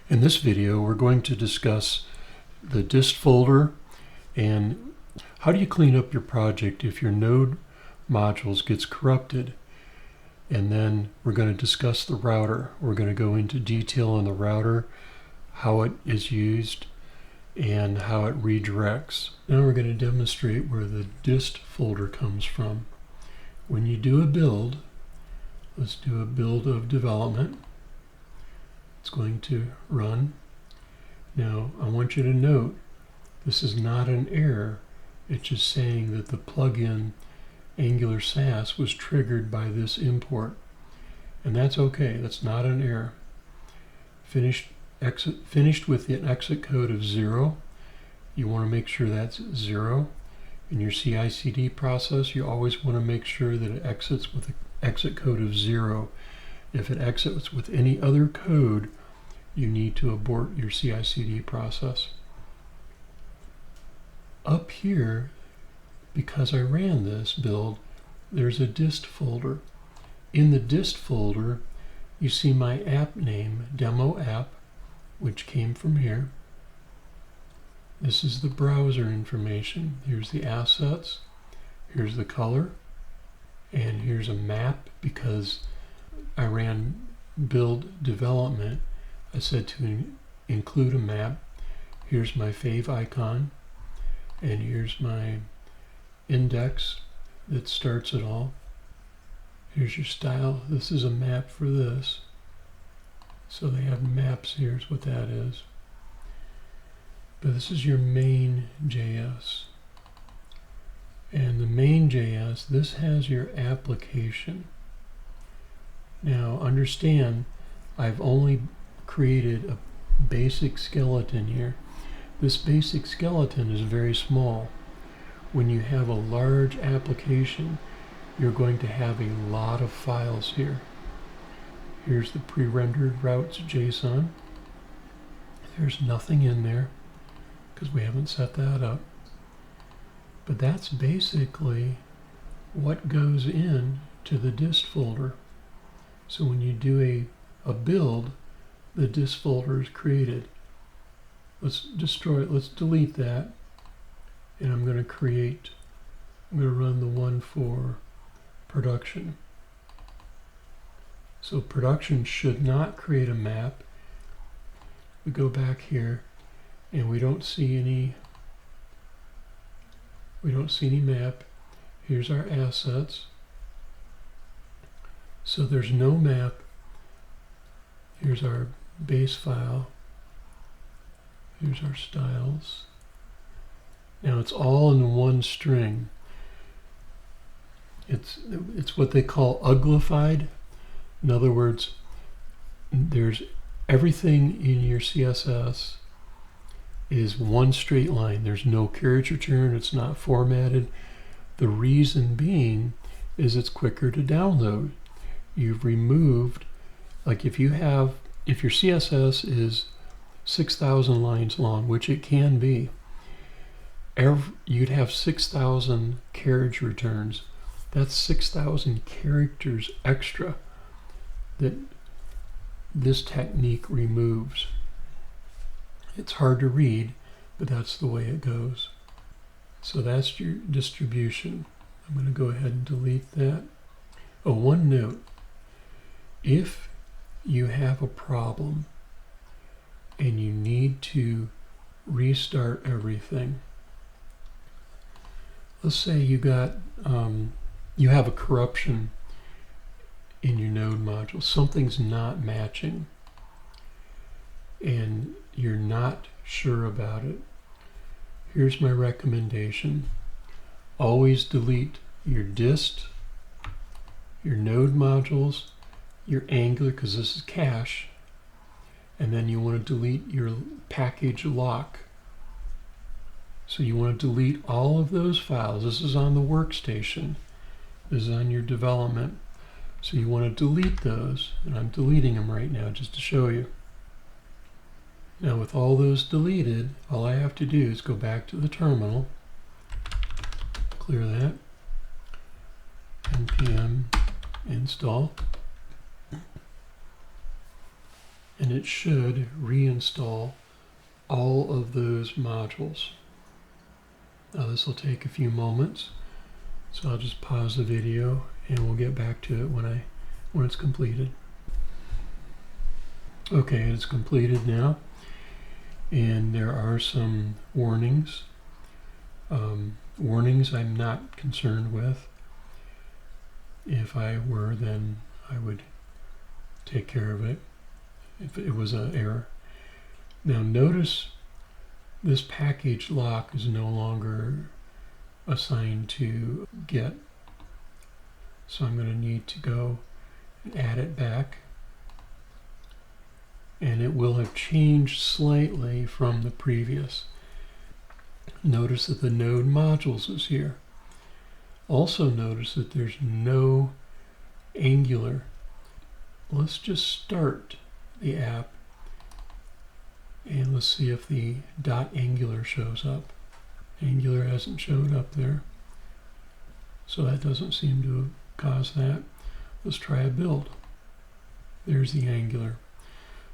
In this video, we're going to discuss the Dist folder and how do you clean up your project if your node modules gets corrupted. And then we're going to discuss the router. We're going to go into detail on the router, how it is used, and how it redirects. Now we're going to demonstrate where the Dist folder comes from. When you do a build, let's do a build of development. It's going to run. Now I want you to note this is not an error. It's just saying that the plugin Angular SAS was triggered by this import. And that's okay, that's not an error. Finished with an exit code of 0. You want to make sure that's 0. In your CI/CD process, you always want to make sure that it exits with an exit code of 0. If it exits with any other code, you need to abort your CI/CD process. Up here, because I ran this build, there's a Dist folder. In the Dist folder, you see my app name, demo app, which came from here. This is the browser information. Here's the assets, here's the color, and here's a map. Because I ran build development, I said to include a map. Here's my fave icon, and here's my index that starts it all. Here's your style. This is a map for this. So they have maps. Here's what that is. But this is your main JS. And the main JS, this has your application. Now understand, I've only created a basic skeleton here. This basic skeleton is very small. When you have a large application, you're going to have a lot of files here. Here's the pre-rendered routes JSON. There's nothing in there because we haven't set that up. But that's basically what goes in to the Dist folder. So when you do a build, the Dist folder is created. Let's destroy it. Let's delete that. And I'm going to run the one for production. So production should not create a map. We go back here and we don't see any map. Here's our assets. So there's no map. Here's our base file. Here's our styles. Now it's all in one string. It's what they call uglified. In other words, there's everything in your CSS is one straight line. There's no carriage return. It's not formatted. The reason being is it's quicker to download. You've removed, like if your CSS is 6,000 lines long, which it can be, you'd have 6,000 carriage returns. That's 6,000 characters extra that this technique removes. It's hard to read, but that's the way it goes. So that's your distribution. I'm going to go ahead and delete that. Oh, one note. If you have a problem and you need to restart everything, let's say you have a corruption in your node module. Something's not matching and you're not sure about it. Here's my recommendation. Always delete your Dist, your node modules, your Angular, because this is cache, and then you want to delete your package lock. So you want to delete all of those files. This is on the workstation. This is on your development. So you want to delete those, and I'm deleting them right now just to show you. Now with all those deleted, all I have to do is go back to the terminal, clear that, npm install, and it should reinstall all of those modules. Now this will take a few moments, so I'll just pause the video and we'll get back to it when it's completed. Okay, it's completed now, and there are some warnings. Warnings I'm not concerned with. If I were, then I would take care of it if it was an error. Now notice this package lock is no longer assigned to get. So I'm going to need to go and add it back. And it will have changed slightly from the previous. Notice that the node modules is here. Also notice that there's no Angular. Let's just start the app and let's see if the .angular shows up. Angular hasn't showed up there, so that doesn't seem to have caused that. Let's try a build. There's the Angular.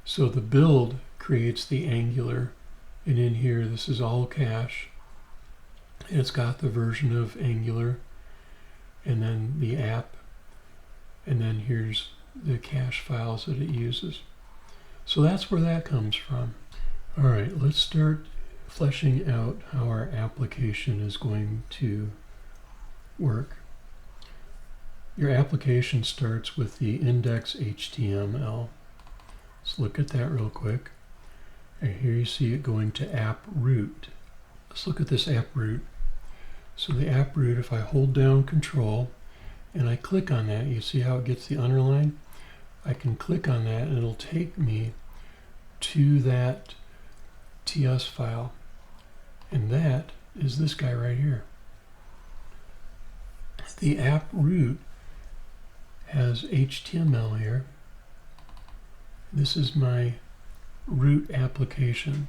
So the build creates the Angular, and in here this is all cache, and it's got the version of Angular, and then the app, and then here's the cache files that it uses. So that's where that comes from. All right, let's start fleshing out how our application is going to work. Your application starts with the index.html. Let's look at that real quick. And here you see it going to app root. Let's look at this app root. So the app root, if I hold down Control and I click on that, you see how it gets the underline? I can click on that and it'll take me to that TS file. And that is this guy right here. The app root has HTML here. This is my root application.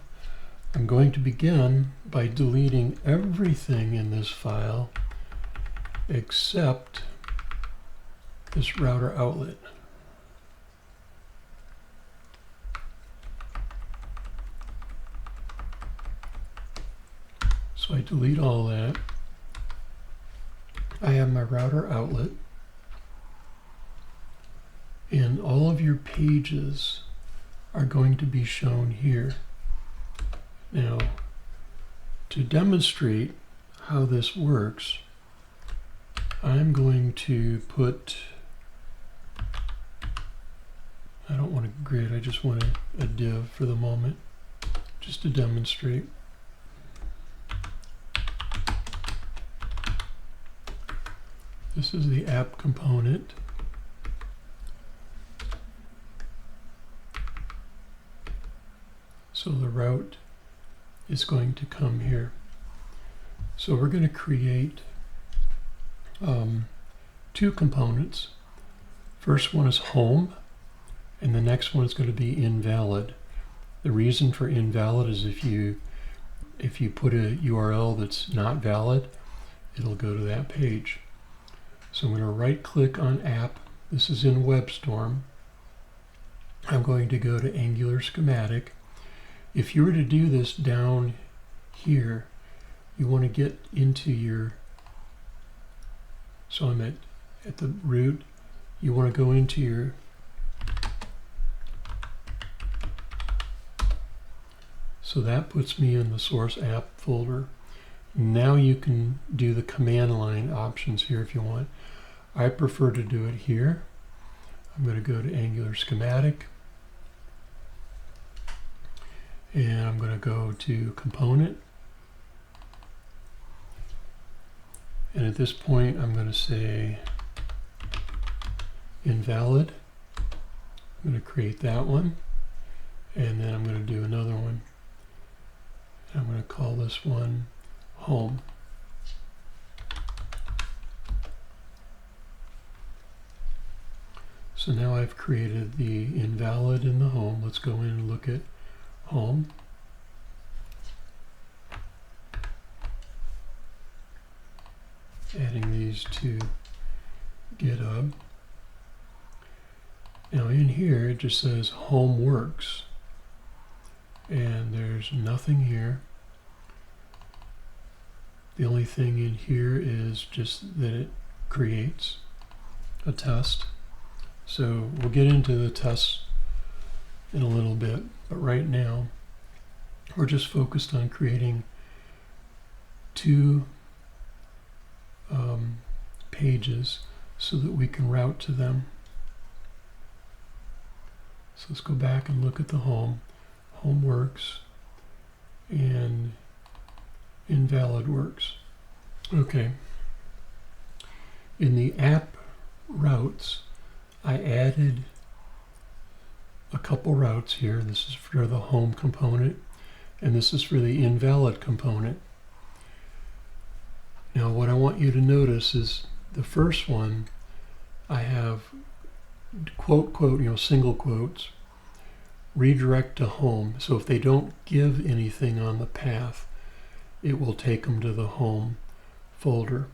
I'm going to begin by deleting everything in this file except this router outlet. So I delete all that. I have my router outlet, and all of your pages are going to be shown here. Now, to demonstrate how this works, I'm going to put, I don't want a grid, I just want a div for the moment, just to demonstrate. This is the app component. So the route is going to come here. So we're going to create two components. First one is home, and the next one is going to be invalid. The reason for invalid is if you put a URL that's not valid, it'll go to that page. So I'm going to right click on app. This is in WebStorm. I'm going to go to Angular schematic. If you were to do this down here, you want to get into your, so I'm at the root, you want to go into your, so that puts me in the source app folder. Now you can do the command line options here if you want. I prefer to do it here. I'm going to go to Angular schematic, and I'm going to go to component, and at this point I'm going to say invalid. I'm going to create that one, and then I'm going to do another one. I'm going to call this one home. So now I've created the invalid and the home. Let's go in and look at home. Adding these to GitHub. Now in here it just says home works, and there's nothing here. The only thing in here is just that it creates a test. So we'll get into the tests in a little bit, but right now we're just focused on creating two pages so that we can route to them. So let's go back and look at the home works, and invalid works. Okay. In the app routes, I added a couple routes here. This is for the home component, and this is for the invalid component. Now what I want you to notice is the first one, I have quote, single quotes, redirect to home. So if they don't give anything on the path, it will take them to the home folder,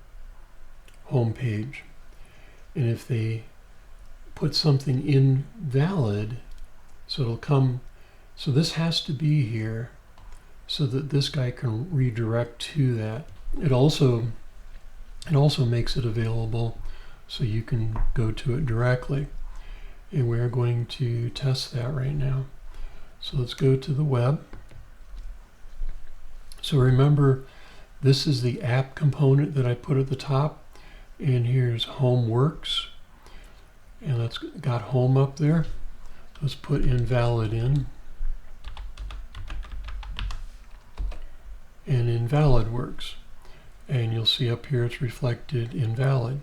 home page. And if they put something invalid, so it'll come, so this has to be here so that this guy can redirect to that. It also makes it available so you can go to it directly. And we're going to test that right now. So let's go to the web. So remember, this is the app component that I put at the top, and here's home works, and let's got home up there. Let's put invalid in, and invalid works, and you'll see up here it's reflected invalid.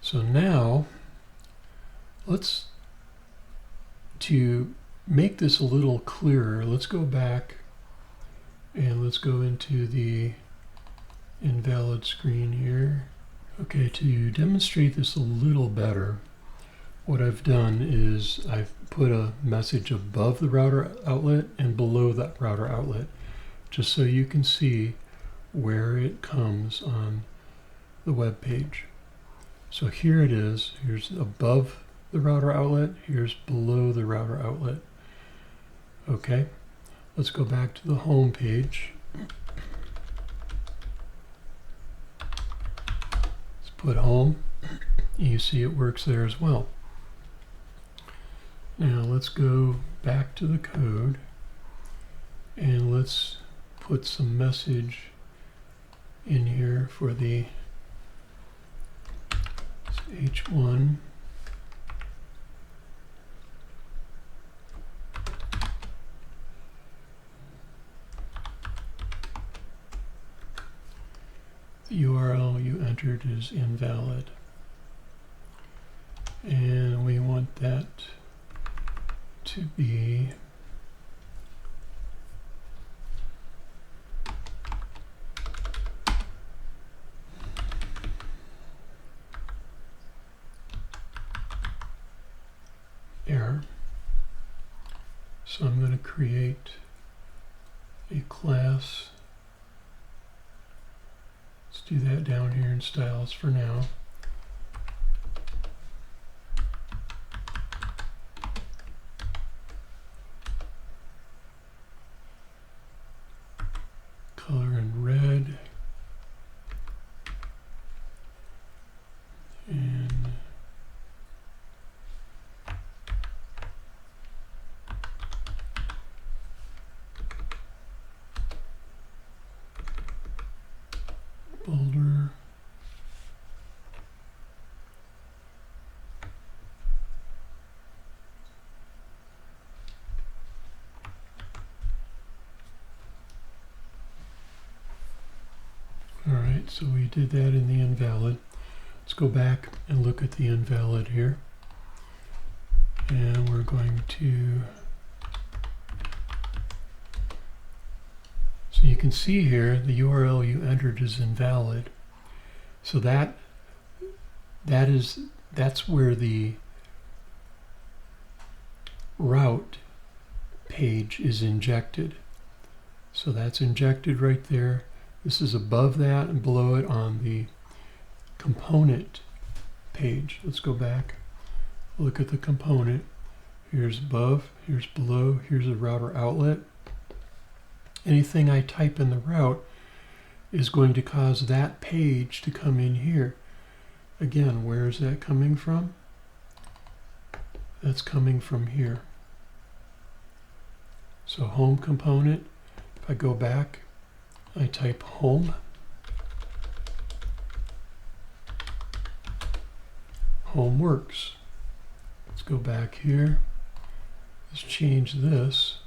So now to make this a little clearer, let's go back and let's go into the invalid screen here. Okay, to demonstrate this a little better, what I've done is I've put a message above the router outlet and below that router outlet, just so you can see where it comes on the web page. So here it is. Here's above the router outlet. Here's below the router outlet. Okay, let's go back to the home page. Let's put home. You see it works there as well. Now let's go back to the code and let's put some message in here for the H1. The URL you entered is invalid, and we want that to be error. So I'm going to create a class. Let's do that down here in styles for now. Color in red. And bolder. All right, so we did that in the invalid. Let's go back and look at the invalid here. And we're going to, so you can see here the URL you entered is invalid. So that's where the route page is injected. So that's injected right there. This is above that and below it on the component page. Let's go back, look at the component. Here's above, here's below, here's a router outlet. Anything I type in the route is going to cause that page to come in here. Again, where is that coming from? That's coming from here. So home component, if I go back, I type home. Home works. Let's go back here. Let's change this.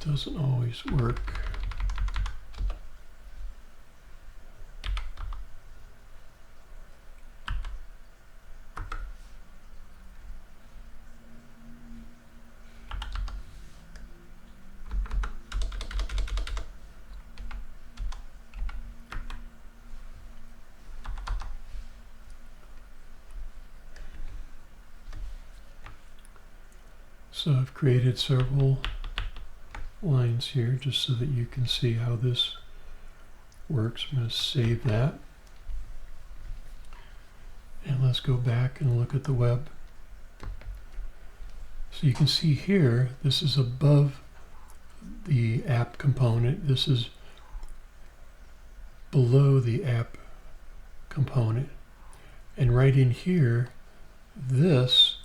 Doesn't always work. So I've created several lines here just so that you can see how this works. I'm going to save that. And let's go back and look at the web. So you can see here, this is above the app component. This is below the app component. And right in here, this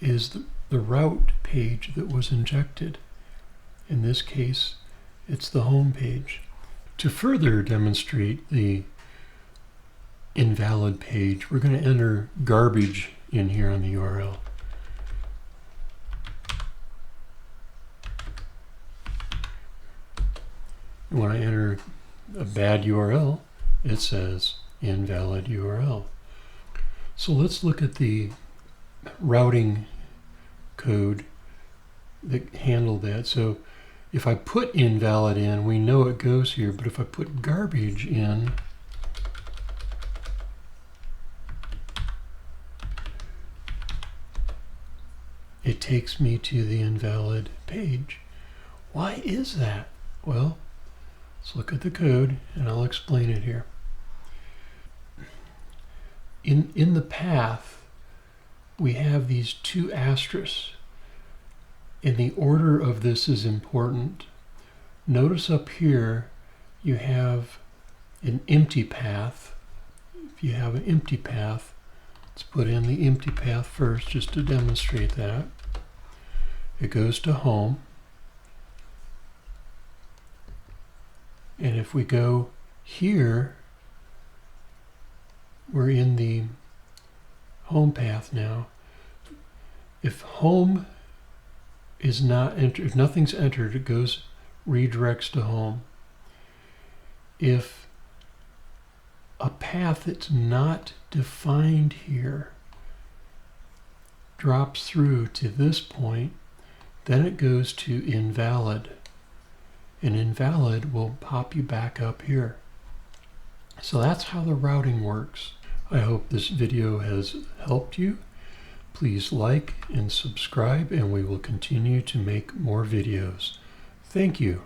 is the route page that was injected. In this case, it's the home page. To further demonstrate the invalid page, we're going to enter garbage in here on the URL. And when I enter a bad URL, it says invalid URL. So let's look at the routing code that handled that. So if I put invalid in, we know it goes here, but if I put garbage in, it takes me to the invalid page. Why is that? Well, let's look at the code and I'll explain it here. In the path, we have these two asterisks. And the order of this is important. Notice up here you have an empty path. If you have an empty path, let's put in the empty path first just to demonstrate that. It goes to home. And if we go here, we're in the home path now. If home is not entered, if nothing's entered, it goes redirects to home. If a path that's not defined here drops through to this point, then it goes to invalid. And invalid will pop you back up here. So that's how the routing works. I hope this video has helped you. Please like and subscribe, and we will continue to make more videos. Thank you.